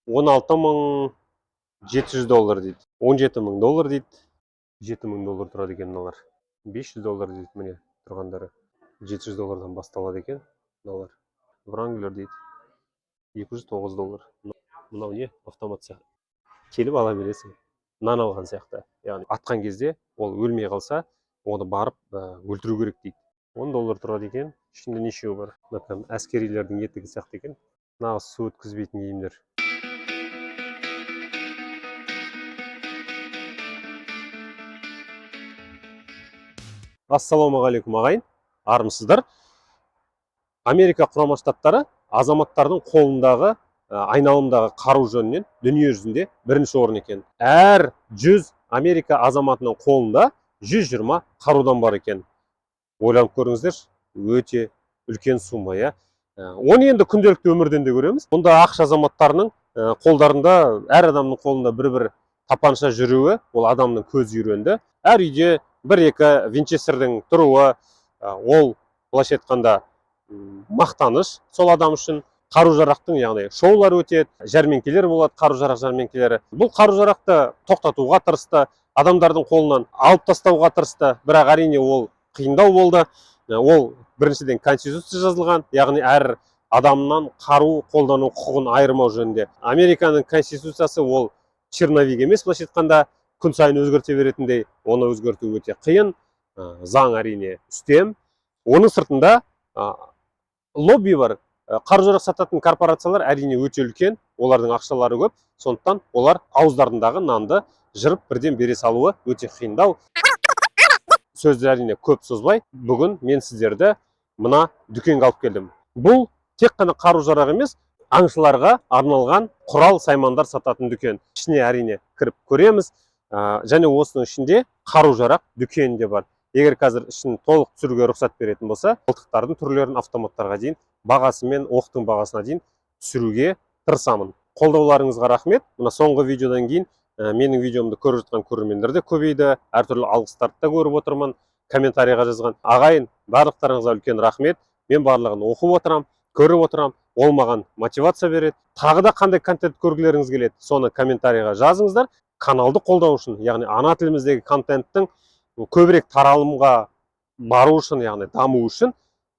$16.700 дейді. $17.000 дейді. $7.000 тұрады екен мыналар. $500 дейді міне тұрғандары. $700 басталады екен мыналар. Wrangler дейді. $209. Мынау не? Автомат сияқты. Келіп ала бересің. Нан алған сияқты. Яғни атқан кезде ол өлмей қалса, оны барып өлтіру керек дейді. $10 тұрады екен. Ішінде нешеу бар? Мына әскерилердің етігі сияқты екен. Нағыз су өткізбейтін киімдер. Ассалаумағалейкум ағайын. Армысыздар. Америка құрама штаттары азаматтардың қолындағы айналымдағы қару жөнінен дүние жүзінде бірінші орын екен. Әр 100 Америка азаматының қолында 120 қарудан бар екен. Ойланып көріңіздер, өте үлкен сумма, иә. Оны енді күнделікті өмірден де көреміз. Мұнда ақш азаматтарының қолдарында, әр адамның қолында бір тапанша жүруі, ол адамның көзі үйренді. Әр үйде 1-2 винчестердің тұруы, ол былайша айтқанда мақтаныш сол адам үшін. Қару-жарақтың, яғни шоулар өтеді, жәрмеңкелер болады, қару-жарақ жәрмеңкелері. Бұл қару-жарақты тоқтатуға тырысты, адамдардың қолынан алып тастауға тырысты, бірақ әрине ол қиындау болды. Ол біріншіден конституция жазылған, яғни әр адамнан қару қолдану құқығын айырмау жөнінде. Американың конституциясы ол черновик емес, былайша айтқанда күн сайын өзгерте беретіндей, оны өзгерту өте қиын. Заң әрине үстем. Оның сыртында лобби бар. Қару-жарақ сататын корпорациялар әрине өте үлкен, олардың ақшалары көп, сондықтан олар ауыздарындағы нанды жырып бірден бере салуы өте қиындау. Сөзді әрине көп созбай, бүгін мен сіздерді мына дүкенге алып келдім. Бұл тек қана қару-жарақ емес, аңшыларға арналған құрал саймандар сататын дүкен. Ішіне әрине кіріп көреміз, және осының ішінде қару-жарақ дүкені де бар. Егер қазір ішін толық түсіруге рұқсат беретін болса, мылтықтардың түрлерін автоматтарға дейін, бағасы мен оқтың бағасына дейін түсіруге тырысамын. Қолдауларыңызға рахмет. Мына соңғы видеодан кейін менің видеомды көріп жатқан көрермендер де көбейді. Әртүрлі алғыстарды да көріп отырмын. Комментарийға жазған ағайын, барлықтарыңызға үлкен рахмет. Мен барлығын оқып отырам, көріп отырам. Ол маған мотивация береді. Тағы да қандай контент көргілеріңіз келеді, соны комментарийға жазыңыздар. Каналды қолдау үшін, яғни ана тіліміздегі контенттің көбірек таралымға бару үшін, яғни даму үшін,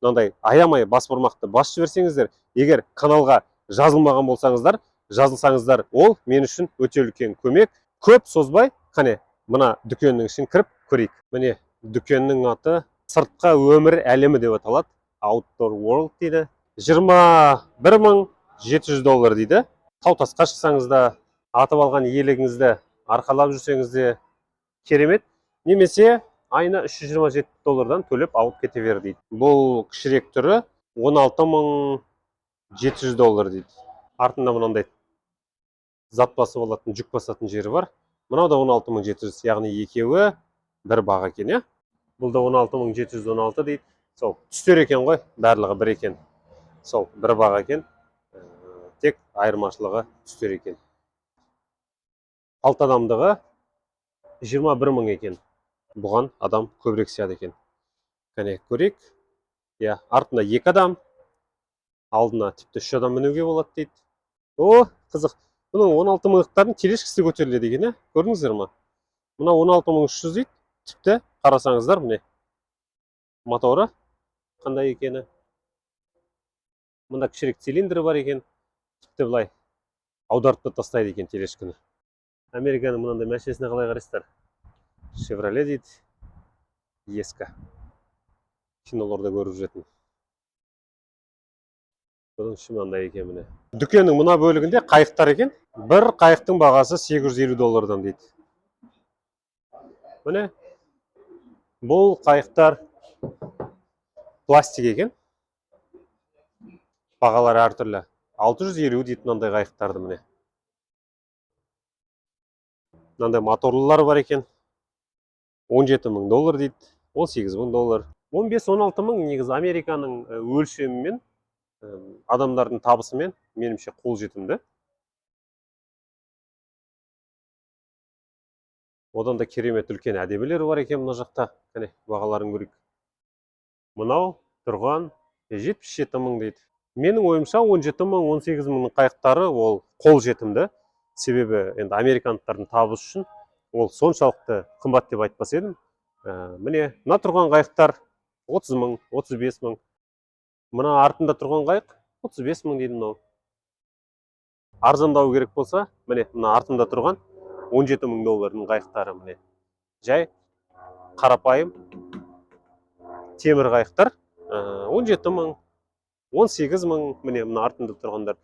мынандай аямай бас бармақты басып жіберсеңіздер, егер каналға жазылмаған болсаңыздар, жазылсаңыздар, ол мен үшін өте үлкен көмек. Көп созбай, қане, мына дүкеннің ішін кіріп көрейік. Міне, дүкеннің аты сыртқы өмір әлемі деп аталады. Outdoor World дейді. $21.700 дейді. Тау тасқа шықсаңыз да, атып алған иелігіңізді арқалап жүрсеңіз де керемет. Немесе айына $327 төлеп алып кете бер дейді. Бұл кішірек түрі $16.700 дейді. Артында мынандай зат басып алатын, жүк басатын жері бар. Мынау да $16.700, яғни екеуі бір баға екен, иә? Бұл да $16.716 дейді. Сол түстер екен ғой, барлығы бір екен. Сол бір баға екен. Тек айырмашылығы түстер екен. Алты адамдығы 21.000 екен. Бұған адам көбірек сияды екен. Кәне көрейік. Я, артында 2 адам, алдына тіпті 3 адам мінуге болады дейді. О, қызық. Бұның 16.000-ықтардың телешкісі көтеріледі екен, ә? Көрдіңіздер ма? Мына 16.300 дейді. Тіпті қарасаңыздар, міне. Моторы қандай екені. Мұнда кішірек цилиндрі бар екен. Тіпті былай аударып тастайды екен телешкіні. Американың мынандай мәшинесіне қалай қарайсыздар? Chevrolet дейді. Ескі. Киноларда көріп жүретін. Бұның іші мынандай екен міне. Дүкеннің мына бөлігінде қайықтар екен. Бір қайықтың бағасы $850 дейді. Міне. Бұл қайықтар пластик екен. Бағалар әртүрлі. 650 дейді мынандай қайықтарды міне. Мынандай моторлылар бар екен. $17.000 дейді. $18.000. 15-16 мың негізі Американың өлшемімен, адамдардың табысымен меніңше қолжетімді. Одан да керемет үлкен әдемілер бар екен мына жақта. Кәне, бағаларын көрейік. Мынау тұрған $77.000 дейді. Менің ойымша 17 мың, 18 мыңның қайықтары ол қол жетімді. Себебі енді американдықтардың табысы үшін ол соншалықты қымбат деп айтпас едім. Міне мына тұрған қайықтар 30 мың, 35 мың. Мына артында тұрған қайық 35 мың дейді мынау. Арзандау керек болса, міне мына артында тұрған 17 мың доллардың қайықтары міне. Жай қарапайым темір қайықтар 17 мың, 18 мың, міне мына артында тұрғандар.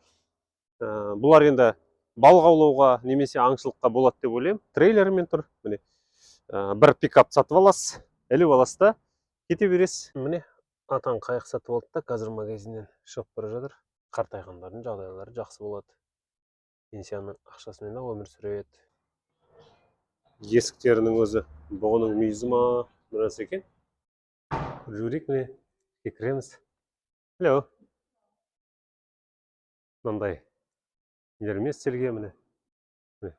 Бұлар енді балық аулауға немесе аңшылыққа болады деп ойлаймын. Трейлермен тұр. Міне бір пикап сатып аласыз, іліп аласыз да кете бересіз. Міне атан қайық сатып алды да қазір магазиннен шығып бара жатыр. Қартайғандардың жағдайлары жақсы болады. Пенсияның ақшасымен да өмір сүреді. Есіктерінің өзі бұғының мүйізі ма нәрсе екен. Жүрейік, міне кіреміз. Hello. Мынандай нелермен істелген міне.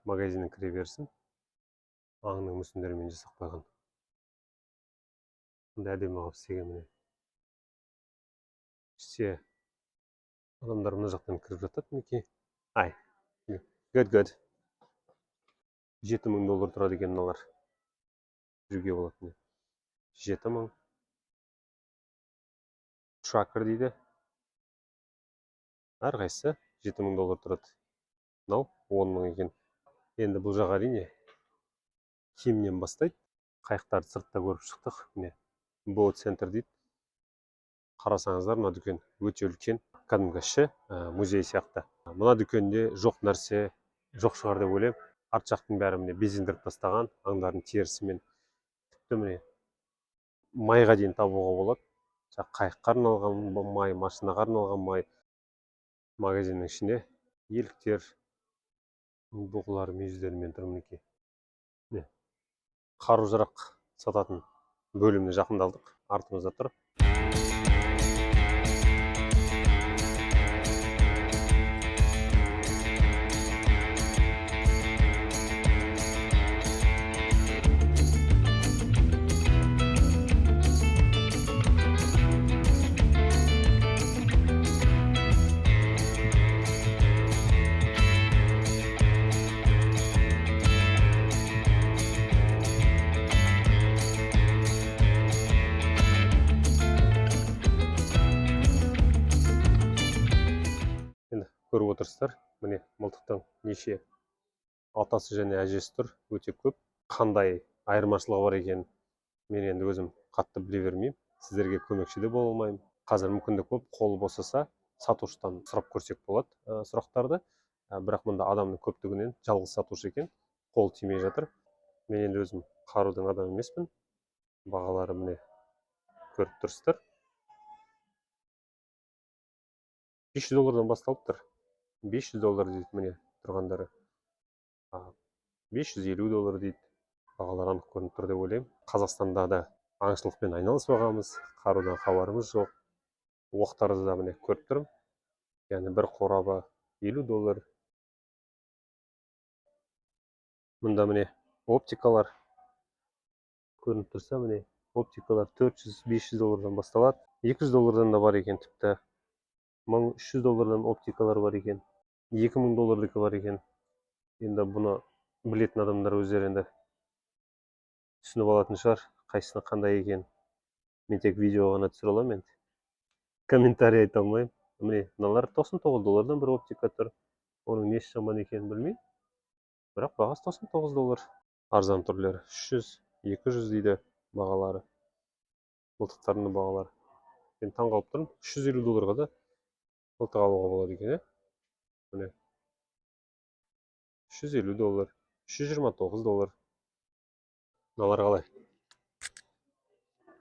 Магазиннің кіре берсін. Аңның мүсіндерімен жасап қойған. Мындай әдемі қылып істеген міне. Ішсе адамдар мына жақтан кіріп жатады мінекей. Ай. Good. 7 мың доллар тұрады екен мыналар. Жүруге болады. 7 мың. Tracker дейді. Әрқайсысы 7 мың доллар тұрады. Мынау 10 мың екен. Енді бұл жақ әрине киімнен бастайды. Қайықтарды сыртта көріп шықтық. Міне Boat Center дейді. Қарасаңыздар, мына дүкен өте үлкен, кәдімгі іші музей сияқты. Мына дүкенде жоқ нәрсе жоқ шығар деп ойлаймын. Арт жақтың бәрі міне безендіріп тастаған, аңдардың терісімен. Тіпті міне майға дейін табуға болады. Қайыққа арналған май, машинаға арналған май. Магазиннің ішінде еліктер, бұғылар, мүйіздермен тұр мінекей. Қару-жарақ сататын бөліміне жақындалдық. Артымызда тұр. Көріп отырсыздар, міне мылтықтың неше атасы және әжесі тұр, өте көп. Қандай айырмашылығы бар екен, мен енді өзім қатты біле бермеймін. Сіздерге көмекші де бола алмаймын. Қазір мүмкіндік болып, қолы босаса, сатушыдан сұрап көрсек болады сұрақтарды. Бірақ мұнда адамның көптігінен жалғыз сатушы екен, қол тимей жатыр. Мен енді өзім қарудың адам емеспін. Бағалары міне көріп тұрсыздар. 500 доллардан басталып тұр. 500 доллар дейді міне тұрғандары. 550 доллар дейді. Бағалар анық көрініп тұр деп ойлаймын. Қазақстанда да аңшылықпен айналыспағанбыз, қарудан хабарымыз жоқ. Оқтарды да міне көріп тұрмын. Яғни бір қорабы 50 доллар. Мұнда міне оптикалар көрініп тұрса, міне оптикалар 400-500 доллардан басталады. 200 доллардан да бар екен тіпті. 1300 доллардан оптикалар бар екен. 2000 доллардікі бар екен. Енді бұны білетін адамдар өздері енді түсініп алатын шығар, қайсысының қандай екен. Мен тек видео ғана түсіре аламын енді. Комментарий айта алмаймын. Міне мыналар 99 доллардан бір оптика тұр. Оның несі жаман екенін білмеймін. Бірақ бағасы 99 доллар. Арзан түрлері 300-200 дейді бағалары. Мылтықтардың бағалары. Мен таңғалып тұрмын. 350 долларға да мылтық алуға болады екен, Міне 350 доллар, 329 доллар. Мыналар қалай?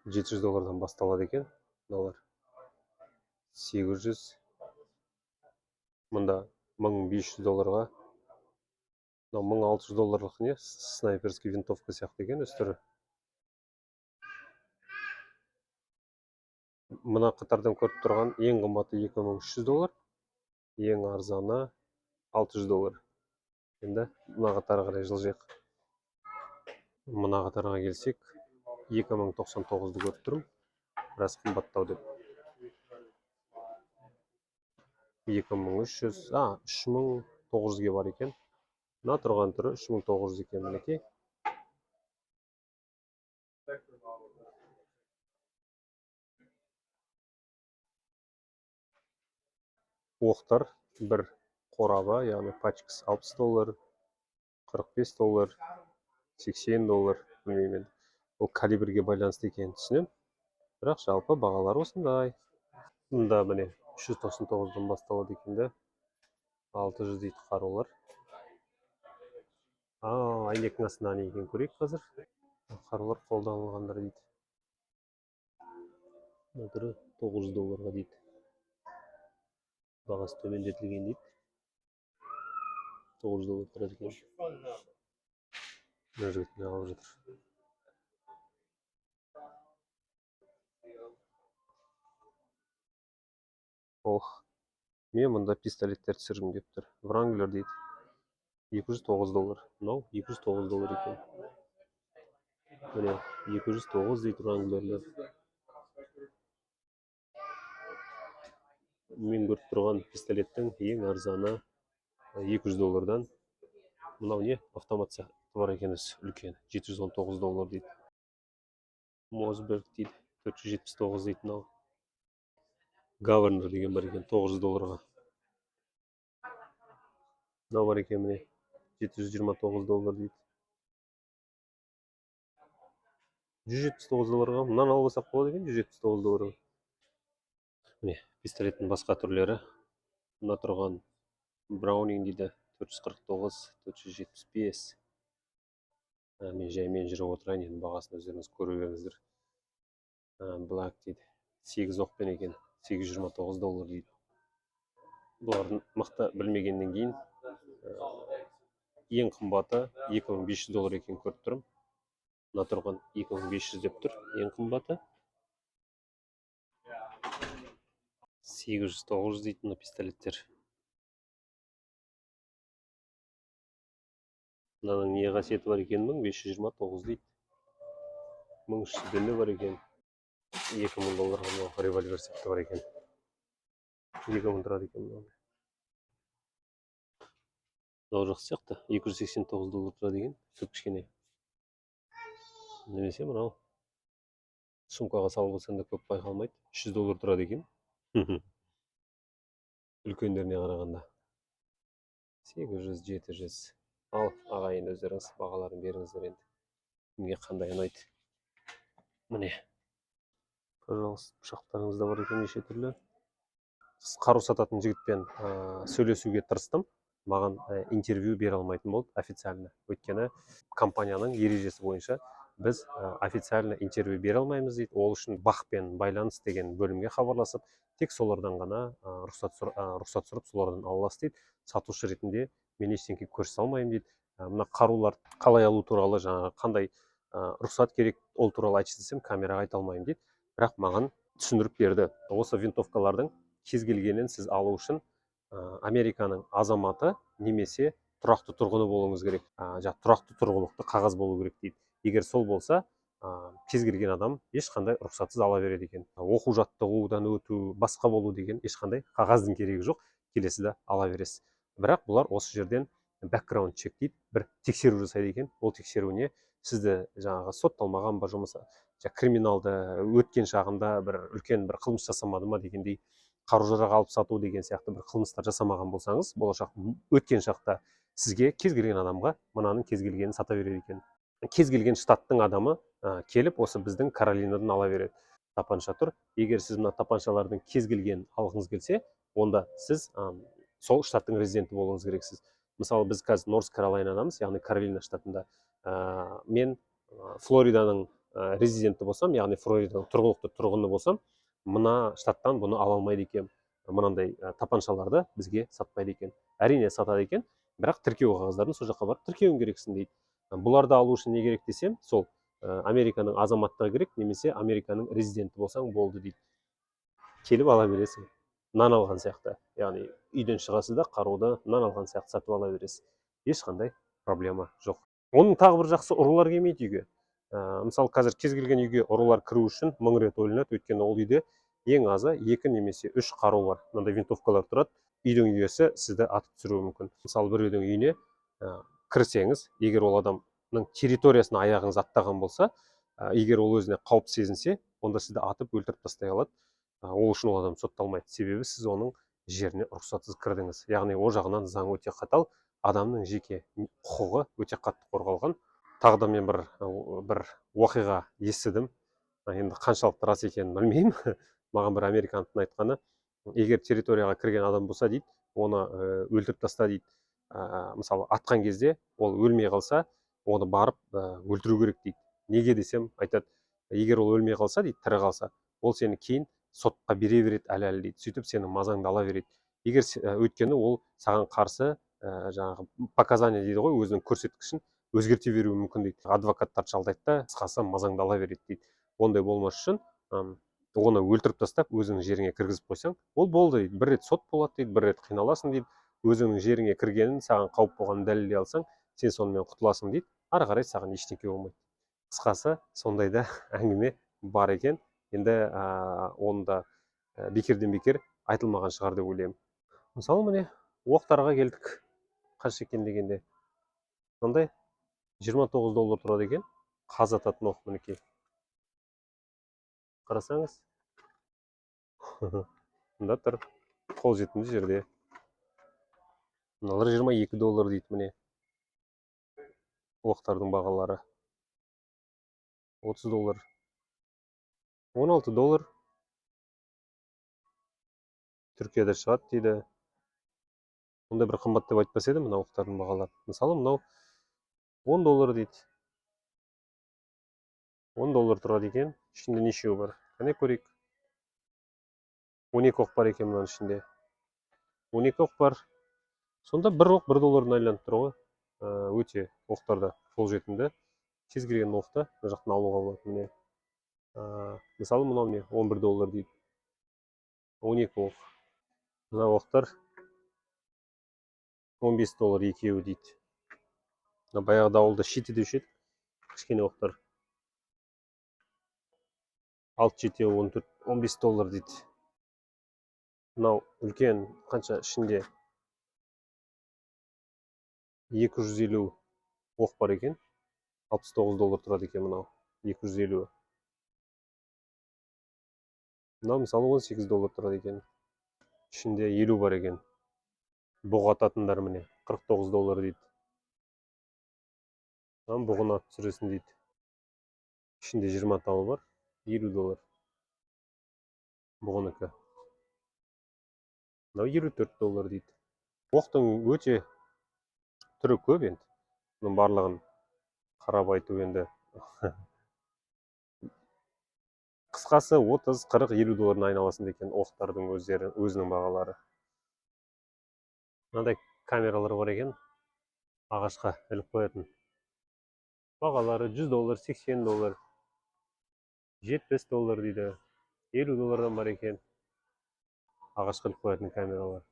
700 доллардан басталады екен. Мыналар 800. Мұнда 1500 долларға. 1600 долларлық не? Снайперский винтовка сияқты екен үстірі. Мына қатардан көріп тұрған ең қымбаты 2300 доллар. Ең арзаны 600 доллар. Енді мына қатарға қарай жылжайық. Мына қатарға келсек, 2099-ды көріп тұрмын. Біраз қымбаттау деп. 2300, 3000, 900-ге бар екен. Мына тұрған түрі 3900 екен мінекей. Оқтар бір қораба, яғни пачкасы $60, $45, $80, білмеймін. Ол калибрге байланысты екенін түсінемін. Бірақ жалпы бағалар осындай. Мұнда міне 399-дан басталады екен де. 600 дейді қарулар. Айнектің астында не екен көрейік қазір. Қарулар қолданылғандар дейді. Бұл түрі $900 дейді. Бағасы төмендетілген дейді. $900 тұрады екен. Мына жігіт не алып жатыр. Мен мұнда пистолеттер түсіргім деп тұр. Wrangler дейді. $209. Мынау $209 екен. Міне 209 дейді Wrangler'лер. Мен көріп тұрған пистолеттің ең арзаны $200-дан. Мынау не? Автомат сияқты бар екен, үлкен. $719 дейді. Mossberg дейді. $479 дейді мынау. Governor деген бар екен $900-ға. Мынау бар екен міне $729 дейді. $179-ға. Мынаны алып алсақ болады екен $179-ға. Міне пистолеттің басқа түрлері. Мына тұрған Browning дейді $449, $475. Мен жаймен жүріп отырайын, енді бағасын өздеріңіз көріп беріңіздер. Black дейді 8 оқпен екен $829 дейді. Бұлардың мықты білмегеннен кейін ең қымбаты $2500 екен көріп тұрмын. Мына тұрған 2500 деп тұр, ең қымбаты. 800-900 дейді мына пистолеттер. Мынаның не қасиеті бар екен, 1529 дейді. 1300-ден де бар екен. $2000 револьвер сияқты бар екен. 2000 тұрады екен мынау. Мынау жақсы сияқты, $289 тұрады екен, түп кішкене. Немесе мынау сумкаға салып алсаң да көп байқалмайды, $300 тұрады екен. Үлкендеріне қарағанда 800-700. Ал ағайын өздеріңіз бағаларын беріңіздер енді. Кімге қандай ұнайды. Міне. Пожалуйста, пышақтарыңыз да бар екен неше түрлі. Қару сататын жігітпен сөйлесуге тырыстым. Маған интервью бере алмайтын болды официально. Өйткені компанияның ережесі бойынша біз официально интервью бере алмаймыз дейді. Ол үшін бақпен байланыс деген бөлімге хабарласып, тек солардан ғана рұқсат сұрап солардан аласыз дейді. Сатушы ретінде мен ештеңе көрсете алмаймын дейді. Мына қарулар қалай алу туралы, жаңағы қандай рұқсат керек, ол туралы айтшы десем, камераға айта алмаймын дейді. Бірақ маған түсіндіріп берді. Осы винтовкалардың кез келгенін сіз алу үшін Американың азаматы немесе тұрақты тұрғыны болуыңыз керек. Тұрақты тұрғылықты қағаз болу керек дейді. Егер сол болса, кез келген адам ешқандай рұқсатсыз ала береді екен. Оқу жаттығудан өту, басқа болу деген ешқандай қағаздың керегі жоқ. Келесіде ала бересіз. Бірақ бұлар осы жерден бэкграунд чек дейді, бір тексеру жасайды екен. Ол тексеруіне сізді жаңағы сотталмаған ба, жұмысы криминалды өткен шағында бір үлкен бір қылмыс жасамады ма дегендей, қару-жарақ алып сату деген сияқты бір қылмыстар жасамаған болсаңыз, болашақ өткен шақта сізге кез келген адамға мынаның кез келгенін сата береді екен. Кез келген штаттың адамы келіп осы біздің Каролинадан ала береді. Тапанша тұр. Егер сіз мына тапаншалардың кез келгенін алғыңыз келсе, онда сіз сол штаттың резиденті болуыңыз керексіз. Мысалы біз қазір Норс Каролинадамыз, яғни Каролина штатында. Мен Флориданың резиденті болсам, яғни Флориданың тұрғылықты тұрғыны болсам, мына штаттан бұны ала алмайды екен. Мынандай тапаншаларды бізге сатпайды екен. Әрине сатады екен, бірақ тіркеу қағаздарын сол жаққа барып тіркеуің керексің дейді. Бұларды алу үшін не керек десем, сол Американың азаматтығы керек, немесе Американың резиденті болсаң болды дейді. Келіп ала бересің. Нан алған сияқты. Яғни үйден шығасыз да қаруды нан алған сияқты сатып ала бересіз. Ешқандай проблема жоқ. Оның тағы бір жақсы ұрылар келмейді үйге. Мысалы қазір кез келген үйге ұрылар кіру үшін 1000 рет ойланады, өйткені ол үйде ең азы 2 немесе 3 қару бар. Мынандай винтовкалар тұрады. үйдің иесі сізді атып түсіруі мүмкін. Мысалы біреудің үйіне кірсеңіз, егер ол адамның территориясына аяғыңыз аттаған болса, егер ол өзіне қауіп сезінсе, онда сізді атып өлтіріп тастай алады. Ол үшін ол адам сотталмайды, себебі сіз оның жеріне рұқсатсыз кірдіңіз. Яғни ол жағынан заң өте қатал, адамның жеке құқығы өте қатты қорғалған. Тағы да мен бір оқиға естідім. Енді қаншалықты рас екенін білмеймін. Маған бір американдықтың айтқаны, егер территорияға кірген адам болса дейді, оны өлтіріп таста дейді. Мысалы атқан кезде ол өлмей қалса, оны барып өлтіру керек дейді. Неге десем, айтады, егер ол өлмей қалса дейді, тірі қалса, ол сені кейін сотқа бере береді әлі дейді. Сөйтіп сенің мазаңды ала береді. Егер өйткені ол саған қарсы жаңағы показания дейді ғой, өзінің көрсеткішін өзгерте беруі мүмкін дейді. Адвокаттарды жалдайды да, қысқасы мазаңды ала береді дейді. Ондай болмас үшін оны өлтіріп тастап өзіңнің жеріңе кіргізіп қойсаң, ол болды дейді. Бір рет сот болады дейді, бір рет қиналасың дейді. Өзіңнің жеріңе кіргенін, саған қауіп болғанын дәлелдей алсаң, сен сонымен құтыласың дейді. Ары қарай саған ештеңке болмайды. Қысқасы сондай да әңгіме бар екен. Енді оны да бекерден бекер айтылмаған шығар деп ойлаймын. Мысалы міне оқтарға келдік. Қанша екен дегенде. Мынандай $29 тұрады екен. Қаз ататын оқ мінекей. Қарасаңыз. Мында тұр. Қолжетімді жерде. Мыналар $22 дейді міне. Оқтардың бағалары. $30. $16. Түркияда шығады дейді. Онда бір қымбат деп айтпас едім, мына оқтардың бағалары. Мысалы мынау $10 дейді. $10 тұрады екен. Ішінде нешеу бар? Қане көрейік. 12 оқ бар екен мынаның ішінде. 12 оқ бар. Сонда бір оқ $1-дан айланып тұр ғой. Өте оқтарда қолжетімді. Кез келген оқты мына жақтан алуға болады. Міне. Мысалы мынау не? $11 дейді. 12 оқ. Мына оқтар $15 екеуі дейді. Баяғыда ауылда шеті деуші еді. Кішкене оқтар. 6-7 $15 дейді. Мынау үлкен қанша ішінде 250 оқ бар екен. $69 тұрады екен мынау. 250. Мынау мысалы $18 тұрады екен. Ішінде 50 бар екен. Бұғы ататындар міне $49 дейді. Мынау бұғын атып түсіресің дейді. Ішінде 20 талы бар. $50. Бұғыныкі. Мынау $24 дейді. Оқтың өте түрі көп енді. Бұның барлығын қарап айту енді. Қысқасы 30, 40, $50 айналасында екен оқтардың өзінің бағалары. Мынандай камералар бар екен. Ағашқа іліп қоятын. Бағалары $100, $80, $70 дейді. $50 бар екен. Ағашқа іліп қоятын камералар.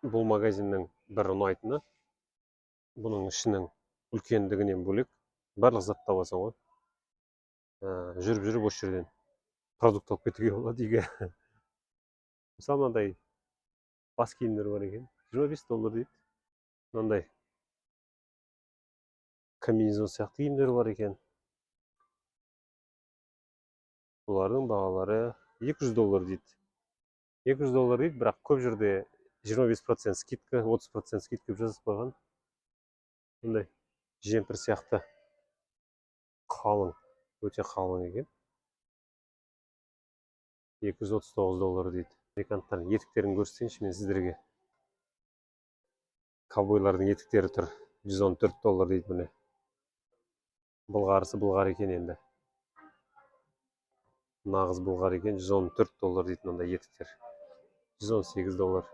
Бұл магазиннің бір ұнайтыны, бұның ішінің үлкендігінен бөлек барлық зат табасың ғой. Жүріп осы жерден продукт алып кетуге болады үйге. Мысалы мынандай бас киімдер бар екен. $25 дейді. Мынандай комбинезон сияқты киімдер бар екен. Бұлардың бағалары $200 дейді. $200 дейді, бірақ көп жерде 25% скидка, 30% скидка жазып қойған. Мындай жемпір сияқты қалың, өте қалың екен. $239 дейді. Американдықтардың етіктерін көрсетейінші мен сіздерге. Ковбойлардың етіктері тұр. $114 дейді міне. Былғарысы былғар екен енді. Нағыз былғар екен, $114 дейді мынандай етіктер. $118.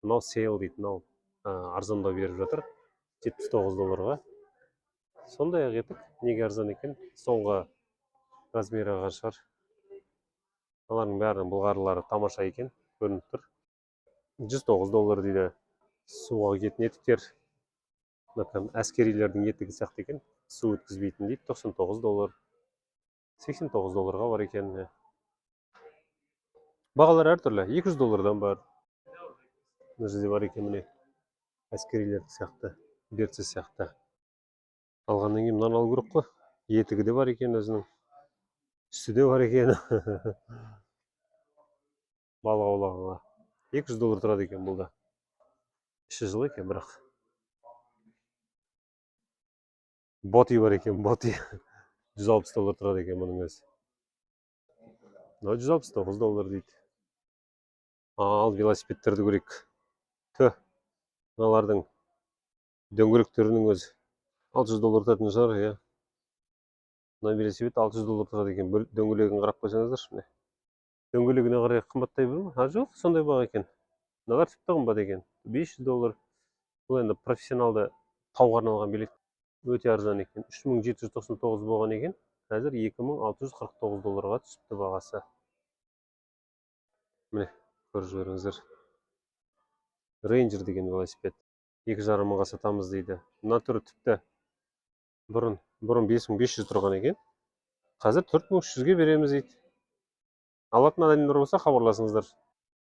Мынау сейл дейді, мынау арзандау беріп жатыр. $79-ға. Сондай ақ етік, неге арзан екен? Соңғы размеріға шығар. Олардың бәрінің былғарылары тамаша екен, көрініп тұр. $109 дейді. Суға киетін етіктер. Әскерилердің етігі сияқты екен. Су өткізбейтін дейді. $99. $89 бар екен. Бағалар әртүрлі. $200 бар. Мына жерде бар екен, міне. Әскерилер сияқты, берці сияқты. Алғаннан кейін мынаны алу керек қой. Етігі де бар екен өзінің. Сүті де бар екен. Балық аулағанға. $200 тұрады екен бұл да. Іші жылы екен бірақ. Боти бар екен, боти. $160 тұрады екен мұның өзі. $169 дейді. Ал велосипедтерді көрейік. Мыналардың дөңгелектерінің өзі $600 тұратын шығар, иә. Мына велосипед $600 тұрады екен. Дөңгелегін қарап қойсаңыздар, міне. Дөңгелегіне қарай қымбаттай ма? Жоқ, сондай баға екен. Мыналар тіпті қымбат екен. $500. Бұл енді профессионалды тауға арналған билет. Өте арзан екен. 3799 болған екен. Қазір $2649-ға түсіпті бағасы. Міне, көріп жүріңіздер. Рейнджер деген велосипед. 2,5 мыңға сатамыз дейді. Мына түрі тіпті бұрын 5500 тұрған екен. Қазір 4300-ге береміз дейді. Алатын адамдар болса хабарласыңыздар.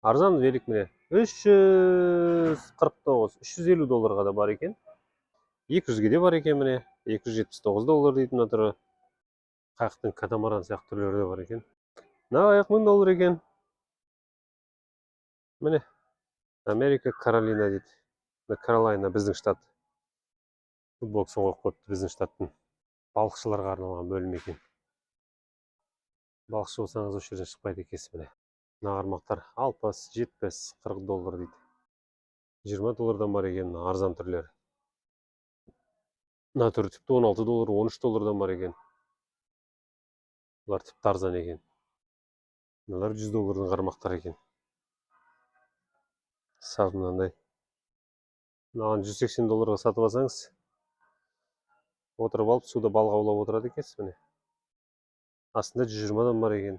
Арзан велик міне. $349, $350 да бар екен. 200-ге де бар екен міне. $279 дейді мына түрі. Қайықтың катамаран сияқты түрлері де бар екен. Мына қайық $1000 екен. Міне. Америка Каролина дейді. Каролайна біздің штат. Футбоксын қойып қойыпты біздің штаттың. Балықшыларға арналған бөлім екен. Балықшы болсаңыз осы жерден шықпайды екенсіз міне. Мына қармақтар $60, $70, $40 дейді. $20 бар екен арзан түрлері. Мына түрі тіпті $16, $13 бар екен. Бұлар тіпті арзан екен. Мыналар $100 қармақтар екен. Сап мынандай. Мынаған $180 сатып алсаңыз, отырып алып суда балық аулап отырады екенсіз міне. Астында 120 бар екен.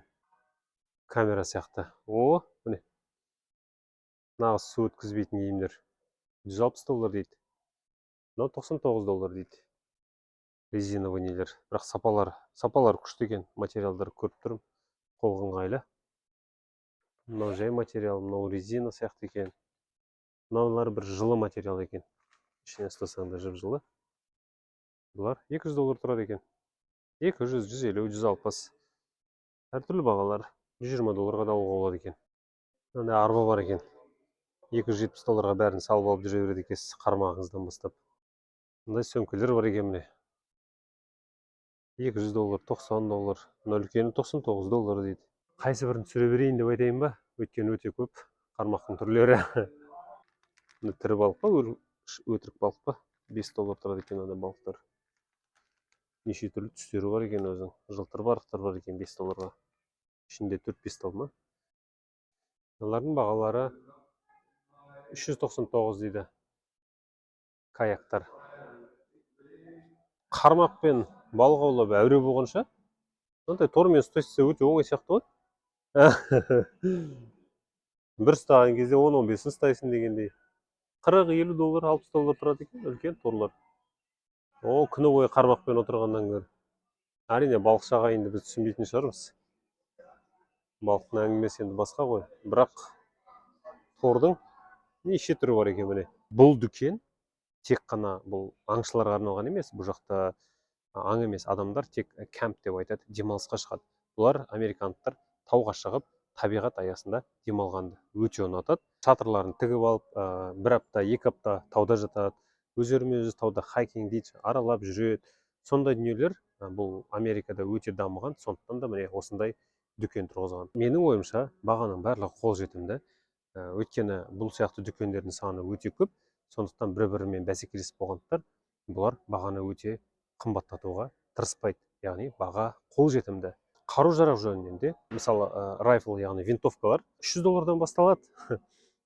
Камера сияқты. Міне. Нағыз су өткізбейтін киімдер. $160 дейді. Мынау $99 дейді. Резиновый нелер. Бірақ сапалар күшті екен. Материалдар көріп тұрмын. Қолға ыңғайлы. Мынау жай материал, мынау резина сияқты екен. Мыналар бір жылы материал екен. Ішіне ұстасаң да жып-жылы. Бұлар $200 тұрады екен. 200, 150, 160. Әртүрлі бағалар. $120-ға да алуға болады екен. Мынандай арба бар екен. $270-ға бәрін салып алып жүре береді екенсіз қармағыңыздан бастап. Мындай сөмкелер бар екен міне. $200, $90. Мына үлкені $99 дейді. Қайсы бірін түсіре берейін деп айтайын ба? Өйткені өте көп қармақтың түрлері. Мына тірі балық па, өтірік балық па? $5 тұрады екен ана балықтар. Неше түрлі түстері бар екен өзің. Жылтыр барықтар бар екен $5-ға. Ішінде 4-5 тал ма? Олардың бағалары $399 дейді. Каяктар. Қармақпен балық аулап әуре болғанша, мынандай тормен ұстайсыз өте оңай сияқты ғой. Бір ұстаған кезде 10-15 ұстайсың дегендей. $40-50, $60 тұрады екен үлкен торлар. Күні бойы қармақпен отырғаннан гөрі. Әрине балықшы ағайынды біз түсінбейтін шығармыз. Балықтың әңгімесі енді басқа ғой. Бірақ тордың неше түрі бар екен міне. Бұл дүкен тек қана бұл аңшыларға арналған емес. Бұл жақта аң емес, адамдар тек кэмп деп айтады, демалысқа шығады. Бұлар американдықтар тауға шығып, табиғат аясында демалғанды өте ұнатады. Шатырларын тігіп алып, бір апта, 2 апта тауда жатады. Өздерімен өзі тауда хайкинг дейді, аралап жүреді. Сондай дүниелер бұл Америкада өте дамыған, сондықтан да міне осындай дүкен тұрғызған. Менің ойымша, бағаның барлығы қолжетімді. Өйткені бұл сияқты дүкендердің саны өте көп, сондықтан бір-бірімен бәсекелес болғандықтар, бұлар бағаны өте қымбаттатуға тырыспайды. Яғни баға қолжетімді. Қару-жарақ жөнінен де, мысалы, райфл, яғни винтовкалар $300 басталады.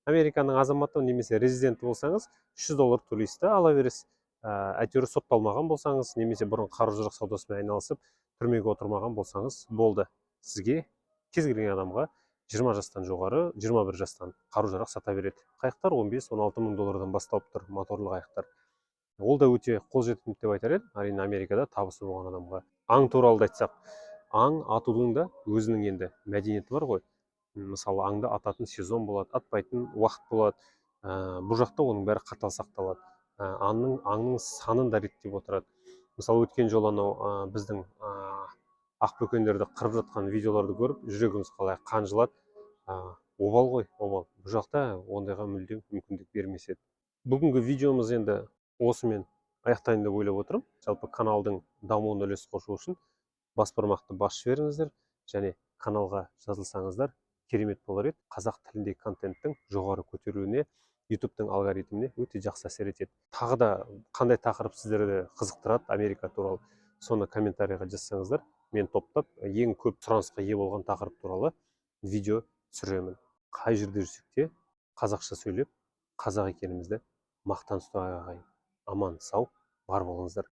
Американың азаматы немесе резиденті болсаңыз, $300 төлейсіз де ала бересіз. Әйтеуір сотталмаған болсаңыз, немесе бұрын қару-жарақ саудасымен айналысып, түрмеге отырмаған болсаңыз, болды. Сізге кез келген адамға 20 жастан жоғары, 21 жастан қару-жарақ сата береді. Қайықтар $15-16 мың басталып тұр, моторлы қайықтар. Ол да өте қолжетімді деп айтар едім. Әрине Америкада табысы болған адамға. Аң туралы айтсақ, аң атудың да өзінің енді мәдениеті бар ғой. Мысалы аңды ататын сезон болады, атпайтын уақыт болады. Бұл жақта оның бәрі қатал сақталады. Аңның санын да реттеп отырады. Мысалы өткен жолы анау біздің ақбөкендерді қырып жатқан видеоларды көріп жүрегіміз қалай қан жылады. Обал ғой, обал. Бұл жақта ондайға мүлдем мүмкіндік бермес еді. Бүгінгі видеомыз енді осымен аяқтайын деп ойлап отырмын. Жалпы каналдың дамуына үлес қосу үшін бас бармақты басып жіберіңіздер және каналға жазылсаңыздар керемет болар еді. Қазақ тіліндегі контенттің жоғары көтеруіне, ютубтың алгоритміне өте жақсы әсер етеді. Тағы да қандай тақырып сіздерді қызықтырады Америка туралы, соны комментарийға жазсаңыздар, мен топтап ең көп сұранысқа ие болған тақырып туралы видео түсіремін. Қай жерде жүрсек те қазақша сөйлеп, қазақ екенімізді мақтан тұтайық ағайын. Аман сау бар болыңыздар.